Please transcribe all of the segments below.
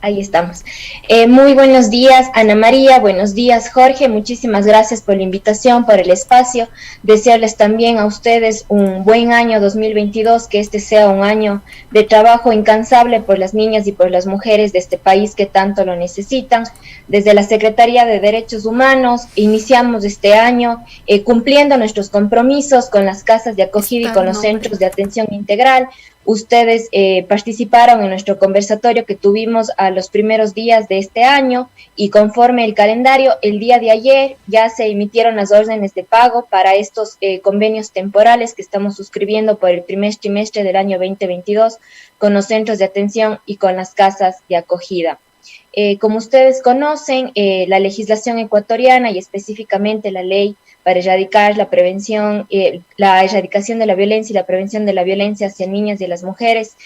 Ahí estamos. Muy buenos días, Ana María, buenos días, Jorge. Muchísimas gracias por la invitación, por el espacio. Desearles también a ustedes un buen año 2022, que este sea un año de trabajo incansable por las niñas y por las mujeres de este país que tanto lo necesitan. Desde la Secretaría de Derechos Humanos iniciamos este año cumpliendo nuestros compromisos con las casas de acogida y con los centros de atención integral. Ustedes participaron en nuestro conversatorio que tuvimos a los primeros días de este año y conforme el calendario, el día de ayer ya se emitieron las órdenes de pago para estos convenios temporales que estamos suscribiendo por el primer trimestre del año 2022 con los centros de atención y con las casas de acogida. Como ustedes conocen, la legislación ecuatoriana y específicamente la ley para erradicar la prevención, la erradicación de la violencia y la prevención de la violencia hacia niñas y las mujeres,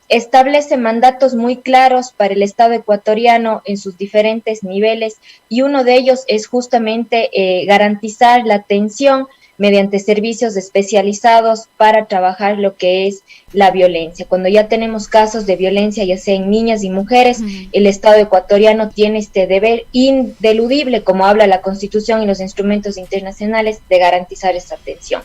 establece mandatos muy claros para el Estado ecuatoriano en sus diferentes niveles y uno de ellos es justamente garantizar la atención mediante servicios especializados para trabajar lo que es la violencia. Cuando ya tenemos casos de violencia, ya sea en niñas y mujeres, el Estado ecuatoriano tiene este deber ineludible, como habla la Constitución y los instrumentos internacionales, de garantizar esta atención.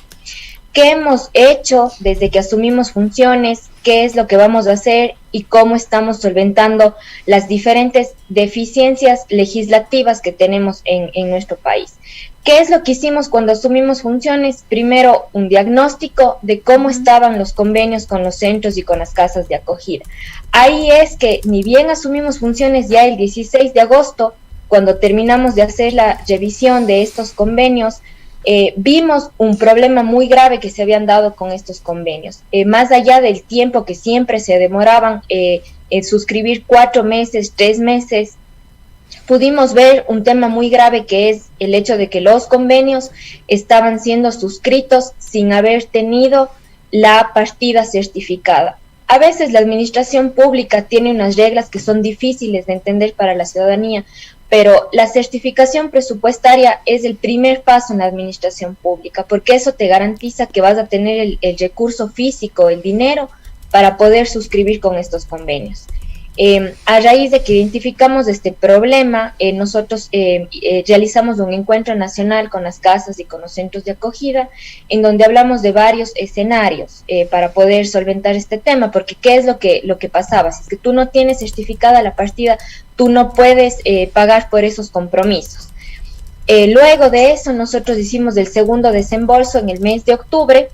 ¿Qué hemos hecho desde que asumimos funciones? ¿Qué es lo que vamos a hacer? Y cómo estamos solventando las diferentes deficiencias legislativas que tenemos en nuestro país. ¿Qué es lo que hicimos cuando asumimos funciones? Primero, un diagnóstico de cómo estaban los convenios con los centros y con las casas de acogida. Ahí es que ni bien asumimos funciones ya el 16 de agosto, cuando terminamos de hacer la revisión de estos convenios, vimos un problema muy grave que se habían dado con estos convenios. Más allá del tiempo que siempre se demoraban en suscribir 4 meses, 3 meses, pudimos ver un tema muy grave que es el hecho de que los convenios estaban siendo suscritos sin haber tenido la partida certificada. A veces la administración pública tiene unas reglas que son difíciles de entender para la ciudadanía, pero la certificación presupuestaria es el primer paso en la administración pública, porque eso te garantiza que vas a tener el recurso físico, el dinero, para poder suscribir con estos convenios. A raíz de que identificamos este problema, nosotros realizamos un encuentro nacional con las casas y con los centros de acogida, en donde hablamos de varios escenarios para poder solventar este tema, porque ¿qué es lo que pasaba? Si es que tú no tienes certificada la partida, tú no puedes pagar por esos compromisos. Luego de eso, nosotros hicimos el segundo desembolso en el mes de octubre,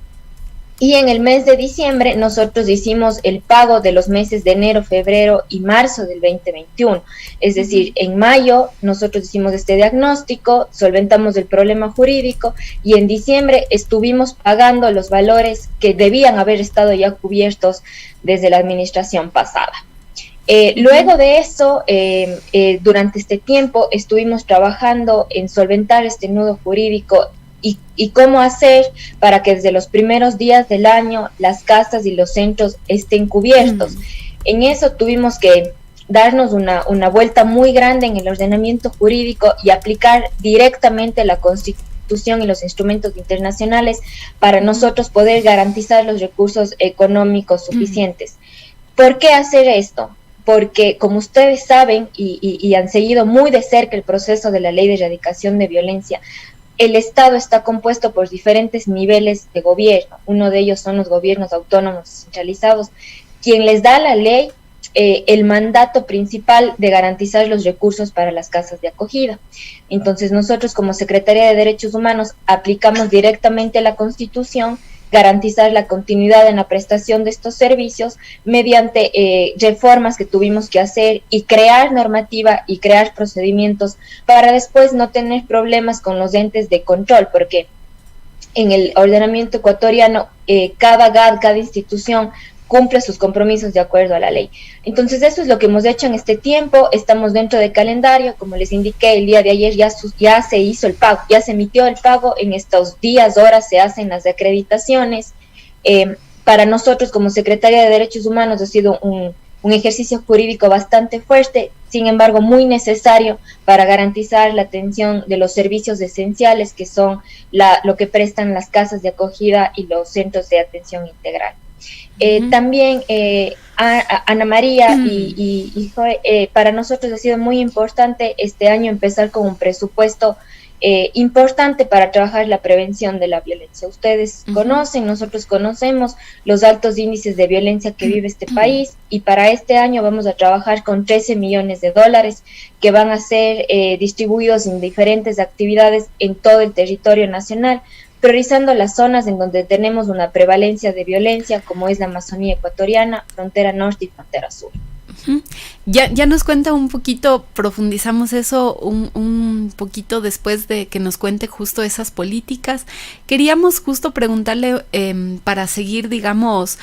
y en el mes de diciembre nosotros hicimos el pago de los meses de enero, febrero y marzo del 2021. Es decir, en mayo nosotros hicimos este diagnóstico, solventamos el problema jurídico y en diciembre estuvimos pagando los valores que debían haber estado ya cubiertos desde la administración pasada. Luego de eso, durante este tiempo estuvimos trabajando en solventar este nudo jurídico y cómo hacer para que desde los primeros días del año las casas y los centros estén cubiertos. En eso tuvimos que darnos una vuelta muy grande en el ordenamiento jurídico y aplicar directamente la Constitución y los instrumentos internacionales para nosotros poder garantizar los recursos económicos suficientes. ¿Por qué hacer esto? Porque como ustedes saben y han seguido muy de cerca el proceso de la Ley de Erradicación de Violencia, el Estado está compuesto por diferentes niveles de gobierno. Uno de ellos son los gobiernos autónomos centralizados, quien les da a la ley el mandato principal de garantizar los recursos para las casas de acogida. Entonces nosotros como Secretaría de Derechos Humanos aplicamos directamente la Constitución, garantizar la continuidad en la prestación de estos servicios mediante reformas que tuvimos que hacer y crear normativa y crear procedimientos para después no tener problemas con los entes de control, porque en el ordenamiento ecuatoriano cada GAD, cada institución cumple sus compromisos de acuerdo a la ley. Entonces eso es lo que hemos hecho en este tiempo, estamos dentro del calendario, como les indiqué, el día de ayer ya se hizo el pago, ya se emitió el pago, en estos días, horas se hacen las acreditaciones. Para nosotros como Secretaría de Derechos Humanos ha sido un ejercicio jurídico bastante fuerte, sin embargo muy necesario para garantizar la atención de los servicios esenciales que son lo que prestan las casas de acogida y los centros de atención integral. También Ana María y Joe, para nosotros ha sido muy importante este año empezar con un presupuesto importante para trabajar la prevención de la violencia. Ustedes conocen, nosotros conocemos los altos índices de violencia que vive este país, y para este año vamos a trabajar con 13 millones de dólares que van a ser distribuidos en diferentes actividades en todo el territorio nacional, priorizando las zonas en donde tenemos una prevalencia de violencia, como es la Amazonía ecuatoriana, frontera norte y frontera sur. Ya nos cuenta un poquito, profundizamos eso un poquito después de que nos cuente justo esas políticas. Queríamos justo preguntarle para seguir, digamos,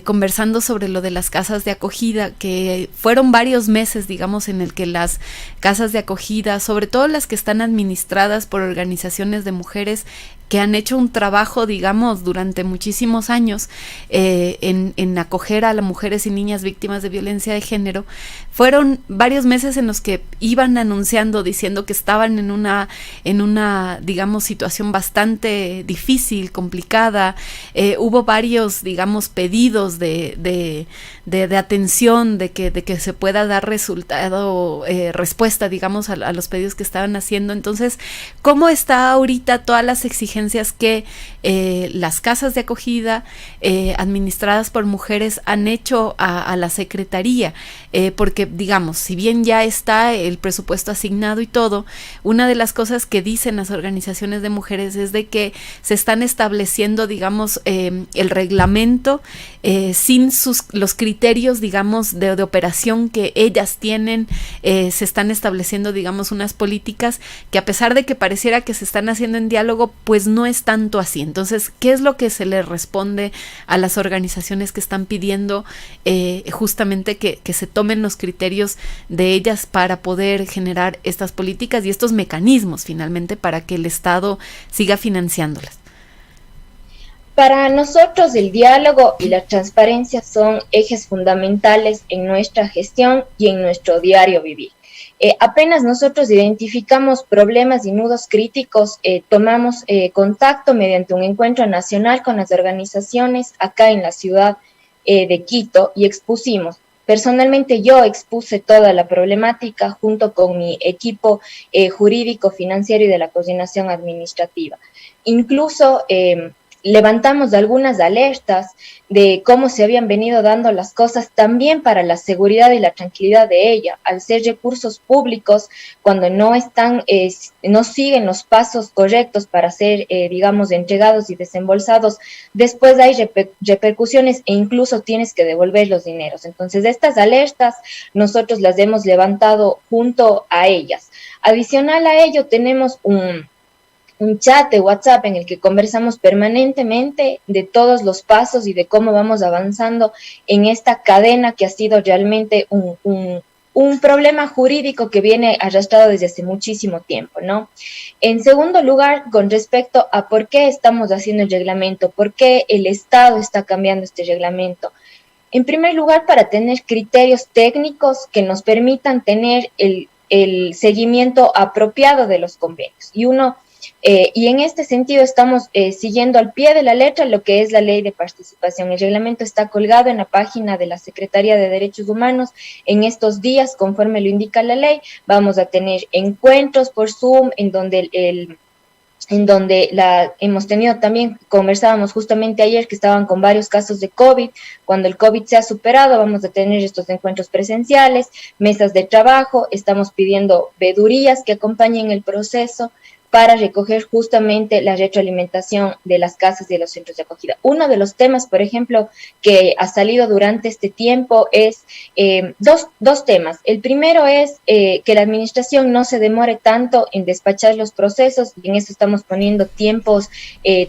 conversando sobre lo de las casas de acogida, que fueron varios meses, digamos, en el que las casas de acogida, sobre todo las que están administradas por organizaciones de mujeres que han hecho un trabajo, digamos, durante muchísimos años en acoger a las mujeres y niñas víctimas de violencia de género, fueron varios meses en los que iban anunciando, diciendo que estaban en una digamos, situación bastante difícil, complicada. Hubo varios, digamos, pedidos de atención, de que se pueda dar respuesta, digamos, a los pedidos que estaban haciendo. Entonces, ¿cómo está ahorita todas las exigencias que las casas de acogida administradas por mujeres han hecho a la Secretaría? Porque, digamos, si bien ya está el presupuesto asignado y todo, una de las cosas que dicen las organizaciones de mujeres es de que se están estableciendo, digamos, el reglamento sin los criterios, digamos, de operación que ellas tienen. Se están estableciendo, digamos, unas políticas que, a pesar de que pareciera que se están haciendo en diálogo, pues no es tanto así. Entonces, ¿qué es lo que se le responde a las organizaciones que están pidiendo justamente que se tomen los criterios de ellas para poder generar estas políticas y estos mecanismos finalmente para que el Estado siga financiándolas? Para nosotros el diálogo y la transparencia son ejes fundamentales en nuestra gestión y en nuestro diario vivir. Apenas nosotros identificamos problemas y nudos críticos, tomamos contacto mediante un encuentro nacional con las organizaciones acá en la ciudad de Quito y expusimos. Personalmente yo expuse toda la problemática junto con mi equipo jurídico, financiero y de la coordinación administrativa. Incluso levantamos algunas alertas de cómo se habían venido dando las cosas también para la seguridad y la tranquilidad de ella. Al ser recursos públicos, cuando no siguen los pasos correctos para ser, digamos, entregados y desembolsados, después hay repercusiones e incluso tienes que devolver los dineros. Entonces, estas alertas nosotros las hemos levantado junto a ellas. Adicional a ello, tenemos un chat de WhatsApp en el que conversamos permanentemente de todos los pasos y de cómo vamos avanzando en esta cadena que ha sido realmente un problema jurídico que viene arrastrado desde hace muchísimo tiempo, ¿no? En segundo lugar, con respecto a por qué estamos haciendo el reglamento, por qué el Estado está cambiando este reglamento. En primer lugar, para tener criterios técnicos que nos permitan tener el seguimiento apropiado de los convenios. Y en este sentido estamos siguiendo al pie de la letra lo que es la ley de participación. El reglamento está colgado en la página de la Secretaría de Derechos Humanos. En estos días, conforme lo indica la ley, vamos a tener encuentros por Zoom en donde hemos tenido también, conversábamos justamente ayer que estaban con varios casos de COVID. Cuando el COVID se ha superado, vamos a tener estos encuentros presenciales, mesas de trabajo, estamos pidiendo vedurías que acompañen el proceso para recoger justamente la retroalimentación de las casas y de los centros de acogida. Uno de los temas, por ejemplo, que ha salido durante este tiempo es dos temas. El primero es que la administración no se demore tanto en despachar los procesos, y en eso estamos poniendo tiempos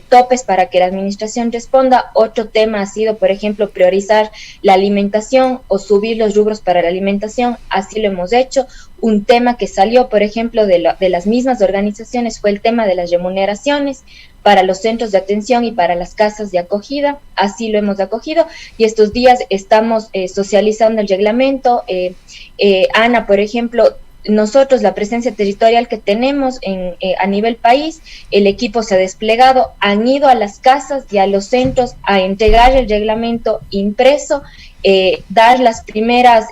topes para que la administración responda. Otro tema ha sido, por ejemplo, priorizar la alimentación o subir los rubros para la alimentación. Así lo hemos hecho. Un tema que salió, por ejemplo, de las mismas organizaciones fue el tema de las remuneraciones para los centros de atención y para las casas de acogida. Así lo hemos acogido y estos días estamos socializando el reglamento. Ana, por ejemplo, nosotros, la presencia territorial que tenemos a nivel país, el equipo se ha desplegado, han ido a las casas y a los centros a entregar el reglamento impreso, dar las primeras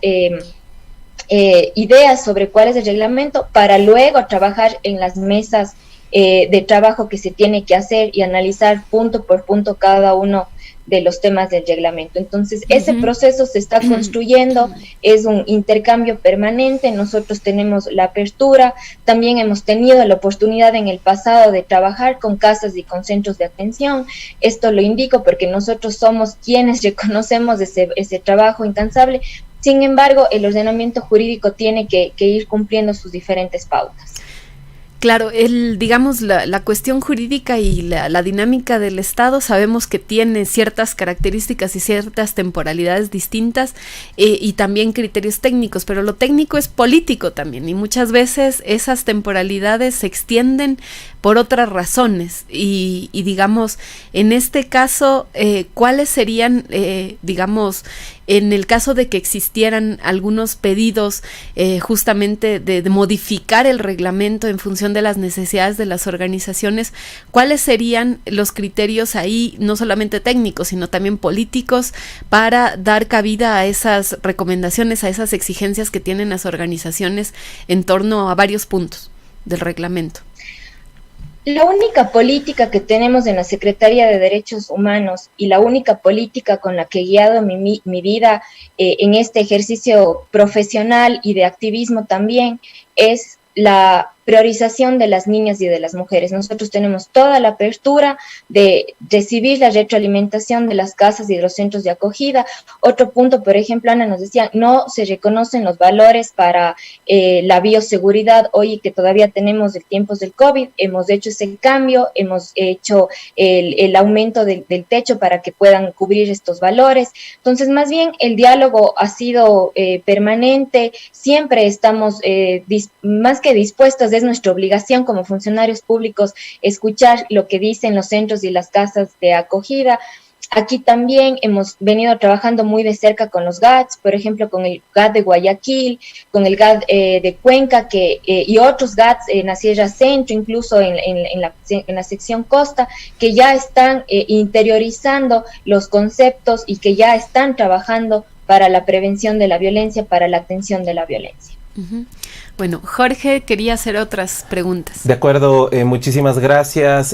ideas sobre cuál es el reglamento para luego trabajar en las mesas de trabajo que se tiene que hacer y analizar punto por punto cada uno de los temas del reglamento. Entonces, ese proceso se está construyendo, es un intercambio permanente, nosotros tenemos la apertura, también hemos tenido la oportunidad en el pasado de trabajar con casas y con centros de atención. Esto lo indico porque nosotros somos quienes reconocemos ese trabajo incansable. Sin embargo, el ordenamiento jurídico tiene que ir cumpliendo sus diferentes pautas. Claro, digamos, la cuestión jurídica y la dinámica del Estado sabemos que tiene ciertas características y ciertas temporalidades distintas y también criterios técnicos, pero lo técnico es político también y muchas veces esas temporalidades se extienden por otras razones y digamos, en este caso, ¿cuáles serían, digamos, en el caso de que existieran algunos pedidos justamente de modificar el reglamento en función de las necesidades de las organizaciones, ¿cuáles serían los criterios ahí, no solamente técnicos, sino también políticos, para dar cabida a esas recomendaciones, a esas exigencias que tienen las organizaciones en torno a varios puntos del reglamento? La única política que tenemos en la Secretaría de Derechos Humanos y la única política con la que he guiado mi vida en este ejercicio profesional y de activismo también es la priorización de las niñas y de las mujeres. Nosotros tenemos toda la apertura de recibir la retroalimentación de las casas y de los centros de acogida. Otro punto, por ejemplo, Ana nos decía, no se reconocen los valores para la bioseguridad hoy que todavía tenemos de tiempos del COVID. Hemos hecho ese cambio, hemos hecho el aumento del techo para que puedan cubrir estos valores. Entonces, más bien, el diálogo ha sido permanente, siempre estamos más que dispuestos, es nuestra obligación como funcionarios públicos escuchar lo que dicen los centros y las casas de acogida. Aquí también hemos venido trabajando muy de cerca con los GATS, por ejemplo, con el GAT de Guayaquil, con el GAT de Cuenca y otros GATS en la Sierra Centro, incluso en la sección costa, que ya están interiorizando los conceptos y que ya están trabajando para la prevención de la violencia, para la atención de la violencia. Uh-huh. Bueno, Jorge quería hacer otras preguntas. De acuerdo, muchísimas gracias,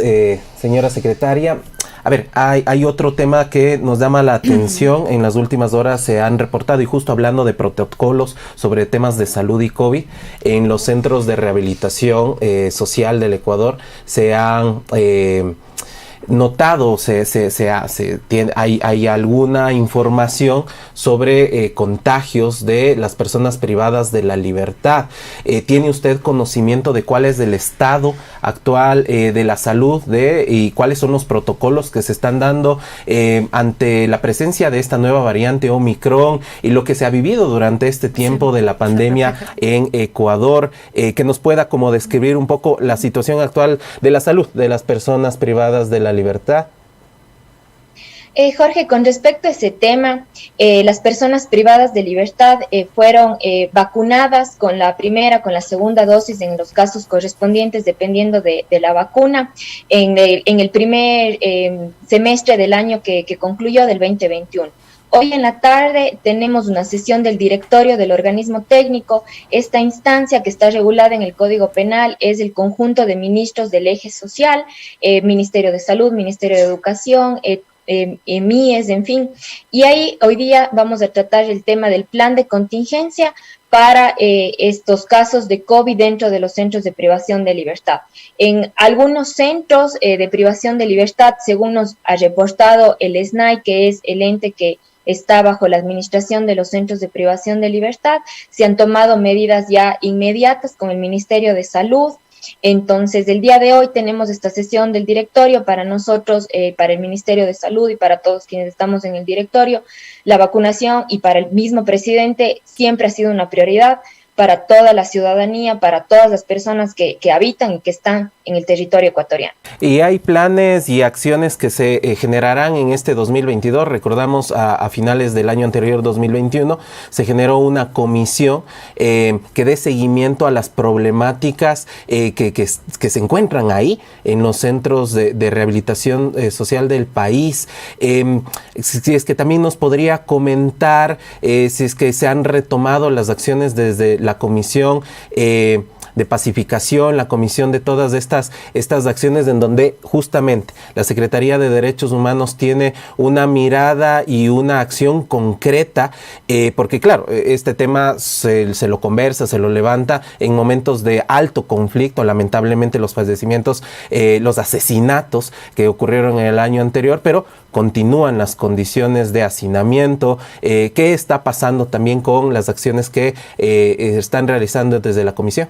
señora secretaria. A ver, hay otro tema que nos llama la atención. En las últimas horas se han reportado, y justo hablando de protocolos sobre temas de salud y COVID, en los centros de rehabilitación social del Ecuador se han notado, hay alguna información sobre contagios de las personas privadas de la libertad. ¿Tiene usted conocimiento de cuál es el estado actual de la salud y cuáles son los protocolos que se están dando ante la presencia de esta nueva variante Omicron y lo que se ha vivido durante este tiempo de la pandemia en Ecuador? Que nos pueda como describir un poco la situación actual de la salud de las personas privadas de la libertad. Jorge, con respecto a ese tema, las personas privadas de libertad fueron vacunadas con la primera, con la segunda dosis en los casos correspondientes, dependiendo de la vacuna, en el primer semestre del año que concluyó, del 2021. Hoy en la tarde tenemos una sesión del directorio del organismo técnico. Esta instancia, que está regulada en el Código Penal, es el conjunto de ministros del eje social, Ministerio de Salud, Ministerio de Educación, MIES, en fin. Y ahí hoy día vamos a tratar el tema del plan de contingencia para estos casos de COVID dentro de los centros de privación de libertad. En algunos centros de privación de libertad, según nos ha reportado el SNAI, que es el ente que está bajo la administración de los centros de privación de libertad, se han tomado medidas ya inmediatas con el Ministerio de Salud. Entonces, el día de hoy tenemos esta sesión del directorio para nosotros, para el Ministerio de Salud y para todos quienes estamos en el directorio. La vacunación, y para el mismo presidente, siempre ha sido una prioridad. para toda la ciudadanía, para todas las personas que habitan y que están en el territorio ecuatoriano. Y hay planes y acciones que se generarán en este 2022. Recordamos a finales del año anterior, 2021, se generó una comisión que dé seguimiento a las problemáticas que se encuentran ahí en los centros de rehabilitación social del país. Si es que también nos podría comentar si es que se han retomado las acciones desde la comisión de pacificación, la comisión de todas estas acciones en donde justamente la Secretaría de Derechos Humanos tiene una mirada y una acción concreta, porque claro, este tema se lo conversa, se lo levanta en momentos de alto conflicto, lamentablemente los fallecimientos, los asesinatos que ocurrieron en el año anterior, pero continúan las condiciones de hacinamiento. ¿Qué está pasando también con las acciones que están realizando desde la comisión?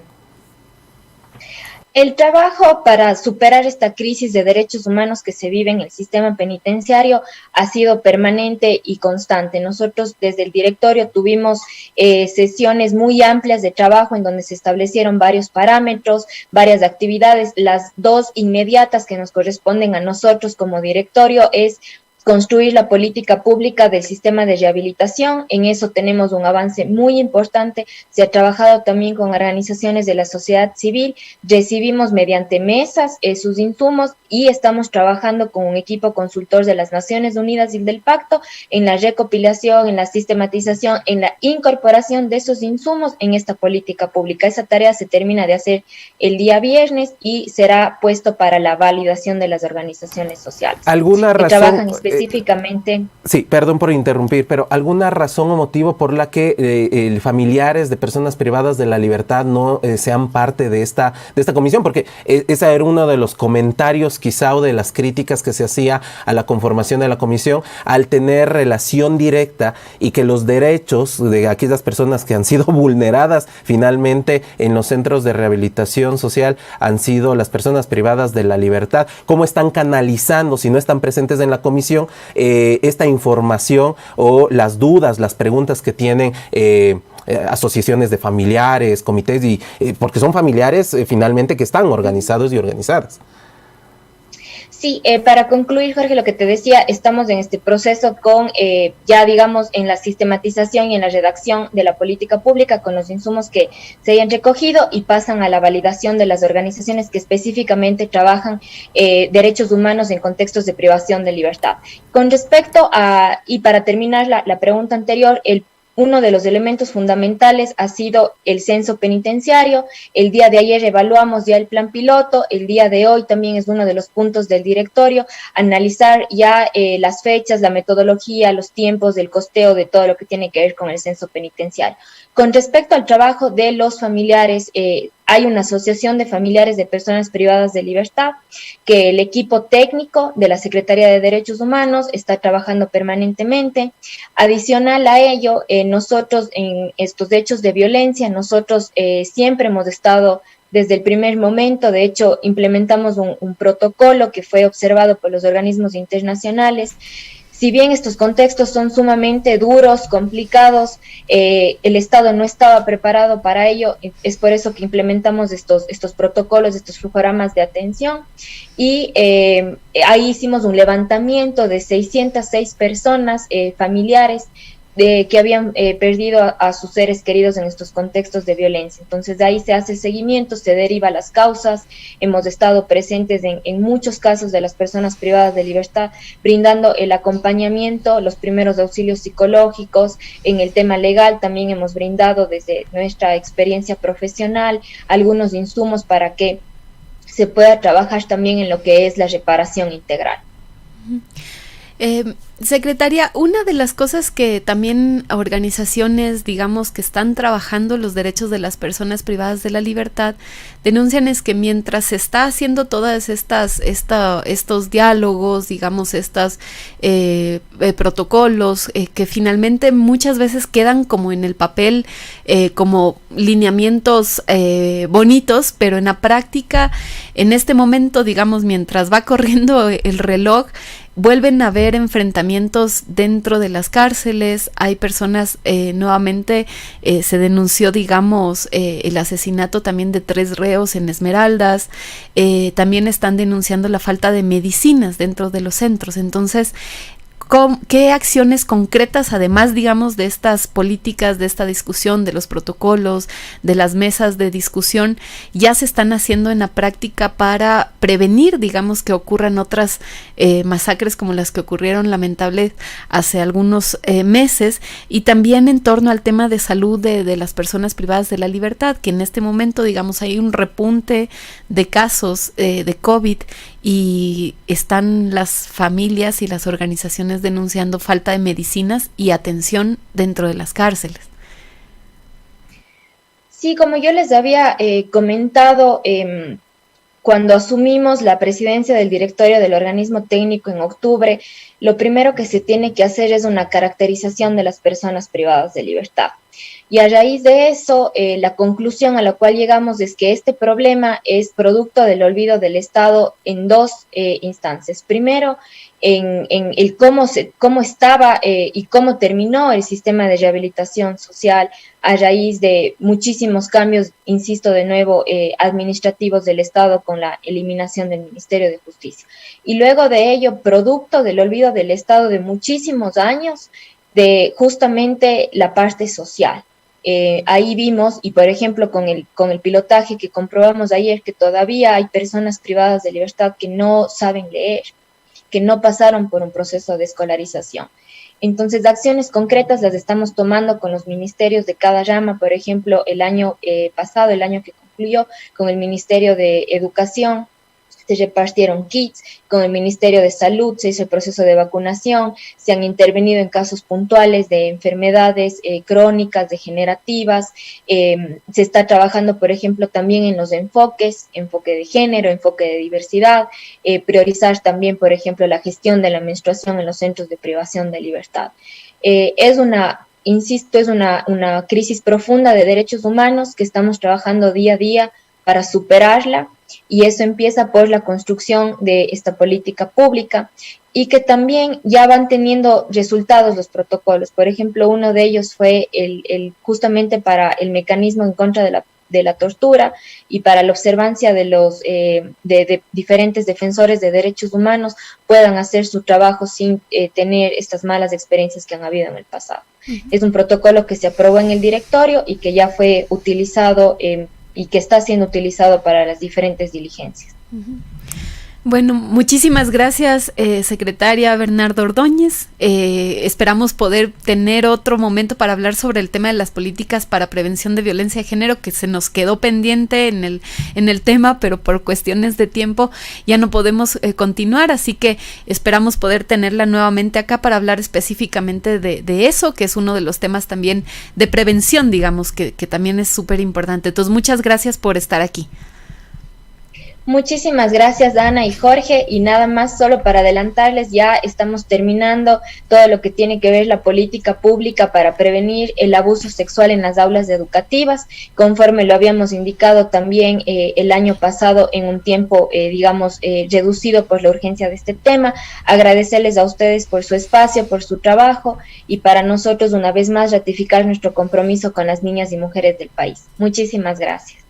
El trabajo para superar esta crisis de derechos humanos que se vive en el sistema penitenciario ha sido permanente y constante. Nosotros desde el directorio tuvimos sesiones muy amplias de trabajo en donde se establecieron varios parámetros, varias actividades. Las dos inmediatas que nos corresponden a nosotros como directorio es construir la política pública del sistema de rehabilitación. En eso tenemos un avance muy importante. Se ha trabajado también con organizaciones de la sociedad civil. Recibimos mediante mesas sus insumos y estamos trabajando con un equipo consultor de las Naciones Unidas y del Pacto en la recopilación, en la sistematización, en la incorporación de esos insumos en esta política pública. Esa tarea se termina de hacer el día viernes y será puesto para la validación de las organizaciones sociales. ¿Alguna razón? Trabajan específicamente. Sí, perdón por interrumpir, pero ¿alguna razón o motivo por la que familiares de personas privadas de la libertad no sean parte de esta comisión? Porque esa era uno de los comentarios quizá o de las críticas que se hacía a la conformación de la comisión, al tener relación directa y que los derechos de aquellas personas que han sido vulneradas finalmente en los centros de rehabilitación social han sido las personas privadas de la libertad. ¿Cómo están canalizando, si no están presentes en la comisión, esta información o las dudas, las preguntas que tienen asociaciones de familiares, comités, y porque son familiares finalmente que están organizados y organizadas? Sí, para concluir, Jorge, lo que te decía, estamos en este proceso con, ya digamos, en la sistematización y en la redacción de la política pública con los insumos que se hayan recogido y pasan a la validación de las organizaciones que específicamente trabajan derechos humanos en contextos de privación de libertad. Con respecto a, y para terminar la pregunta anterior, uno de los elementos fundamentales ha sido el censo penitenciario. El día de ayer evaluamos ya el plan piloto. El día de hoy también es uno de los puntos del directorio, analizar ya las fechas, la metodología, los tiempos del costeo de todo lo que tiene que ver con el censo penitenciario. Con respecto al trabajo de los familiares, hay una asociación de familiares de personas privadas de libertad que el equipo técnico de la Secretaría de Derechos Humanos está trabajando permanentemente. Adicional a ello, nosotros en estos hechos de violencia, nosotros siempre hemos estado desde el primer momento. De hecho, implementamos un protocolo que fue observado por los organismos internacionales. Si bien estos contextos son sumamente duros, complicados, el Estado no estaba preparado para ello. Es por eso que implementamos estos protocolos, estos flujogramas de atención. Y ahí hicimos un levantamiento de 606 personas, familiares, que habían perdido a sus seres queridos en estos contextos de violencia. Entonces de ahí se hace el seguimiento, se deriva las causas. Hemos estado presentes en muchos casos de las personas privadas de libertad, brindando el acompañamiento, los primeros auxilios psicológicos. En el tema legal también hemos brindado desde nuestra experiencia profesional algunos insumos para que se pueda trabajar también en lo que es la reparación integral. Secretaria, una de las cosas que también organizaciones, digamos, que están trabajando los derechos de las personas privadas de la libertad, denuncian es que mientras se está haciendo todas estos diálogos, digamos, estos protocolos, que finalmente muchas veces quedan como en el papel, como lineamientos bonitos, pero en la práctica, en este momento, digamos, mientras va corriendo el reloj, vuelven a haber enfrentamientos dentro de las cárceles, hay personas, nuevamente se denunció, digamos, el asesinato también de 3 reos en Esmeraldas, también están denunciando la falta de medicinas dentro de los centros. Entonces, ¿qué acciones concretas, además, digamos, de estas políticas, de esta discusión, de los protocolos, de las mesas de discusión, ya se están haciendo en la práctica para prevenir, digamos, que ocurran otras masacres como las que ocurrieron lamentables hace algunos meses, y también en torno al tema de salud de las personas privadas de la libertad, que en este momento, digamos, hay un repunte de casos de COVID y están las familias y las organizaciones denunciando falta de medicinas y atención dentro de las cárceles? Sí, como yo les había comentado, cuando asumimos la presidencia del directorio del organismo técnico en octubre, lo primero que se tiene que hacer es una caracterización de las personas privadas de libertad. Y a raíz de eso, la conclusión a la cual llegamos es que este problema es producto del olvido del Estado en 2 instancias. Primero, en el cómo estaba y cómo terminó el sistema de rehabilitación social a raíz de muchísimos cambios, insisto de nuevo, administrativos del Estado con la eliminación del Ministerio de Justicia. Y luego de ello, producto del olvido del Estado de muchísimos años, de justamente la parte social. Ahí vimos, y por ejemplo con el pilotaje que comprobamos ayer, que todavía hay personas privadas de libertad que no saben leer, que no pasaron por un proceso de escolarización. Entonces, acciones concretas las estamos tomando con los ministerios de cada rama. Por ejemplo, el año pasado, el año que concluyó, con el Ministerio de Educación, se repartieron kits, con el Ministerio de Salud se hizo el proceso de vacunación, se han intervenido en casos puntuales de enfermedades crónicas, degenerativas, se está trabajando, por ejemplo, también en los enfoques, enfoque de género, enfoque de diversidad, priorizar también, por ejemplo, la gestión de la menstruación en los centros de privación de libertad. Insisto, es una crisis profunda de derechos humanos que estamos trabajando día a día para superarla, y eso empieza por la construcción de esta política pública y que también ya van teniendo resultados los protocolos. Por ejemplo, uno de ellos fue justamente para el mecanismo en contra de la tortura y para la observancia de los de diferentes defensores de derechos humanos puedan hacer su trabajo sin tener estas malas experiencias que han habido en el pasado. Es un protocolo que se aprobó en el directorio y que ya fue utilizado y que está siendo utilizado para las diferentes diligencias. Bueno, muchísimas gracias, secretaria Bernarda Ordóñez. Esperamos poder tener otro momento para hablar sobre el tema de las políticas para prevención de violencia de género, que se nos quedó pendiente en el tema, pero por cuestiones de tiempo ya no podemos continuar, así que esperamos poder tenerla nuevamente acá para hablar específicamente de eso, que es uno de los temas también de prevención, digamos, que también es súper importante. Entonces, muchas gracias por estar aquí. Muchísimas gracias, Ana y Jorge, y nada más, solo para adelantarles, ya estamos terminando todo lo que tiene que ver la política pública para prevenir el abuso sexual en las aulas educativas, conforme lo habíamos indicado también el año pasado en un tiempo, reducido por la urgencia de este tema. Agradecerles a ustedes por su espacio, por su trabajo, y para nosotros, una vez más, ratificar nuestro compromiso con las niñas y mujeres del país. Muchísimas gracias.